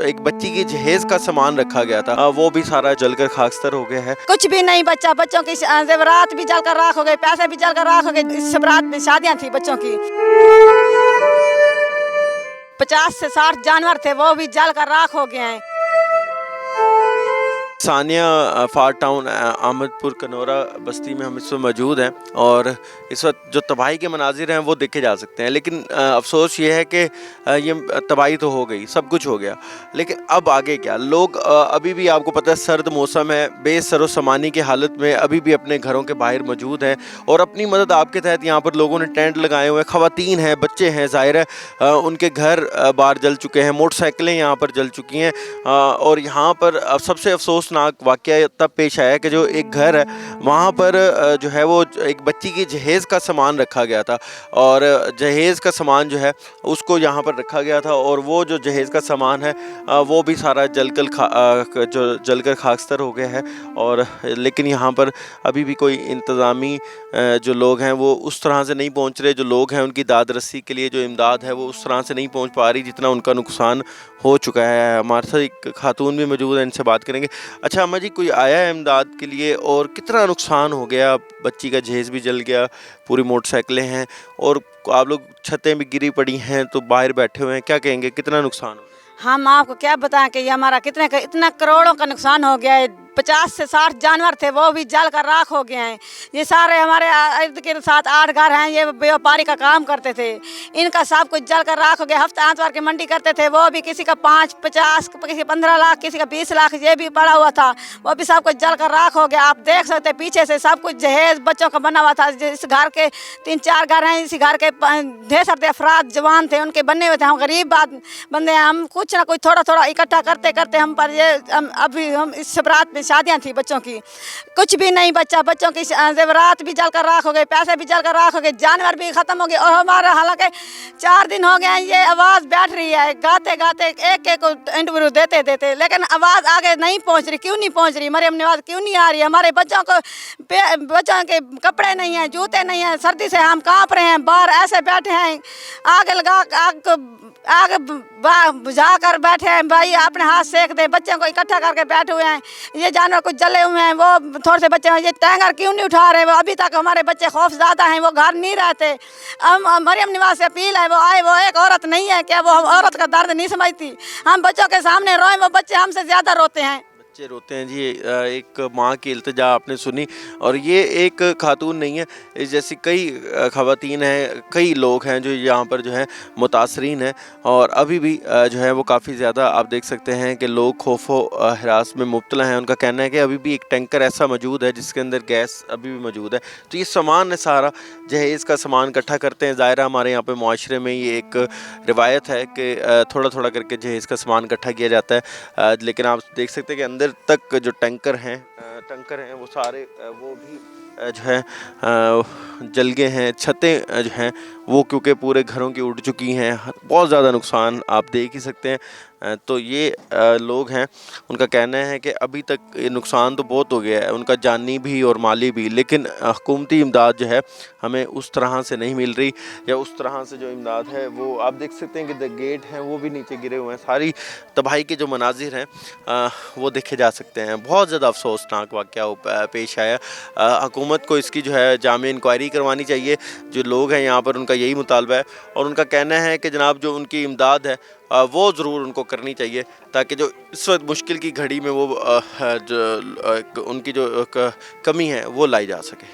एक बच्ची की जहेज का सामान रखा गया था वो भी सारा जलकर खाकस्तर हो गया है। कुछ भी नहीं बच्चा, बच्चों की जेवरात भी जलकर राख हो गए, पैसे भी जलकर राख हो गए। इस बारात में शादियां थी बच्चों की, 50 से 60 जानवर थे, वो भी जलकर राख हो गए हैं। सानिया फार टाउन अहमदपुर कनौरा बस्ती में हम इस वक्त मौजूद हैं और इस वक्त जो तबाही के मनाजिर हैं वो देखे जा सकते हैं, लेकिन अफसोस ये है कि ये तबाही तो हो गई, सब कुछ हो गया, लेकिन अब आगे क्या? लोग अभी भी, आपको पता है सर्द मौसम है, बेसरो सामानी की हालत में अभी भी अपने घरों के बाहर मौजूद हैं और अपनी मदद आपके तहत यहाँ पर लोगों ने टेंट लगाए हुए हैं। ख़वातीन हैं, बच्चे हैं, ज़ाहिर है उनके घर बाहर जल चुके हैं, मोटरसाइकिलें यहाँ पर जल चुकी हैं और यहाँ पर सबसे अफसोसनाक वाक़या तब पेश आया कि जो एक घर है वहाँ पर जो है वो एक बच्ची की जहेज़ का सामान रखा गया था और जहेज़ का सामान जो है उसको यहाँ पर रखा गया था और वो जो जहेज़ का सामान है वो भी सारा जलकर खाकस्तर हो गया है और लेकिन यहाँ पर अभी भी कोई इंतज़ामी जो लोग हैं वो उस तरह से नहीं पहुँच रहे। जो लोग हैं उनकी दाद रसी के लिए जो इमदाद है वो उस तरह से नहीं पहुँच पा रही जितना उनका नुकसान हो चुका है। हमारे साथ एक खातून भी मौजूद है, इनसे बात करेंगे। अच्छा अम्मा जी, कोई आया है इमदाद के लिए और कितना नुकसान हो गया? बच्ची का जहेज़ भी जल गया, पूरी मोटरसाइकिलें हैं और आप लोग छतें भी गिरी पड़ी हैं तो बाहर बैठे हुए हैं, क्या कहेंगे कितना नुकसान हो? हम आपको क्या बताएं कि ये हमारा इतना करोड़ों का नुकसान हो गया है। 50 से 60 जानवर थे, वो भी जल कर राख हो गए हैं। ये सारे हमारे इर्द गिर्द 7-8 घर हैं, ये व्यापारी का काम करते थे, इनका सब कुछ जल कर राख हो गया। हफ्ता आतवार की मंडी करते थे, वो भी किसी का 5-50, किसी का 15 लाख, किसी का 20 लाख ये भी पड़ा हुआ था, वो भी सब कुछ जल कर राख हो गया। आप देख सकते हैं पीछे से सब कुछ जहेज बच्चों का बना हुआ था। इस घर के 3-4 घर हैं, इसी घर के ढेर सारे अफराद जवान थे, उनके बने हुए थे। हम गरीब बंदे हैं, हम कुछ ना कुछ थोड़ा थोड़ा इकट्ठा करते करते हम पर ये अभी हम इस बारात में शादियां थी बच्चों की, कुछ भी नहीं बच्चा, बच्चों की जेवरात भी जलकर राख हो गए, पैसे भी जलकर राख हो गए, जानवर भी खत्म हो गए। और हमारा हालांकि 4 दिन हो गए हैं ये आवाज़ बैठ रही है, गाते गाते एक एक को इंटरव्यू देते देते, लेकिन आवाज़ आगे नहीं पहुंच रही। क्यों नहीं पहुंच रही? मरियम नवाज क्यों नहीं आ रही? हमारे बच्चों के कपड़े नहीं हैं, जूते नहीं हैं, सर्दी से हम काँप रहे हैं, बाहर ऐसे बैठे हैं, आग लगा आग बुझा कर बैठे हैं, भाई अपने हाथ सेक दे, बच्चों को इकट्ठा करके बैठे हुए हैं। ये जानवर कुछ जले हुए हैं, वो थोड़े से बच्चे हैं, ये टैंकर क्यों नहीं उठा रहे? वो अभी तक हमारे बच्चे खौफ ज़्यादा हैं, वो घर नहीं रहते। हम मरियम नवाज से अपील है, वो आए, वो एक औरत नहीं है क्या? वो औरत का दर्द नहीं समझती? हम बच्चों के सामने रोएं, वो बच्चे हमसे ज़्यादा रोते हैं। बच्चे रोते हैं जी। एक माँ की इल्तिजा आपने सुनी और ये एक खातून नहीं है, इस जैसी कई ख़वातीन हैं, कई लोग हैं जो यहाँ पर जो है मुतासरीन हैं और अभी भी जो है वो काफ़ी ज़्यादा आप देख सकते हैं कि लोग खौफो हरास में मुब्तला हैं। उनका कहना है कि अभी भी एक टैंकर ऐसा मौजूद है जिसके अंदर गैस अभी भी मौजूद है। तो ये सामान है सारा, जहेज़ का सामान इकट्ठा करते हैं। ज़ाहिर हमारे यहाँ पे मुआशरे में ये एक रिवायत है कि थोड़ा थोड़ा करके जहेज़ का सामान इकट्ठा किया जाता है, लेकिन आप देख सकते हैं कि अंदर तक जो टैंकर हैं वो सारे वो भी जो है जल गए हैं। छतें जो हैं वो क्योंकि पूरे घरों की उड़ चुकी हैं, बहुत ज़्यादा नुकसान आप देख ही सकते हैं। तो ये लोग हैं, उनका कहना है कि अभी तक ये नुकसान तो बहुत हो गया है उनका, जानी भी और माली भी, लेकिन हुकूमती इमदाद जो है हमें उस तरह से नहीं मिल रही, या उस तरह से जो इमदाद है वो आप देख सकते हैं कि गेट हैं वो भी नीचे गिरे हुए हैं। सारी तबाही के जो मनाजिर हैं वो देखे जा सकते हैं। बहुत ज़्यादा अफसोसनाक वाक़या पेश आया। हुकूमत को इसकी जो है जामे इंक्वायरी करवानी चाहिए। जो लोग हैं यहाँ पर उनका यही मुतालबा है और उनका कहना है कि जनाब जो उनकी इमदाद है वो ज़रूर उनको करनी चाहिए ताकि जो इस वक्त मुश्किल की घड़ी में वो जो उनकी जो कमी है वो लाई जा सके।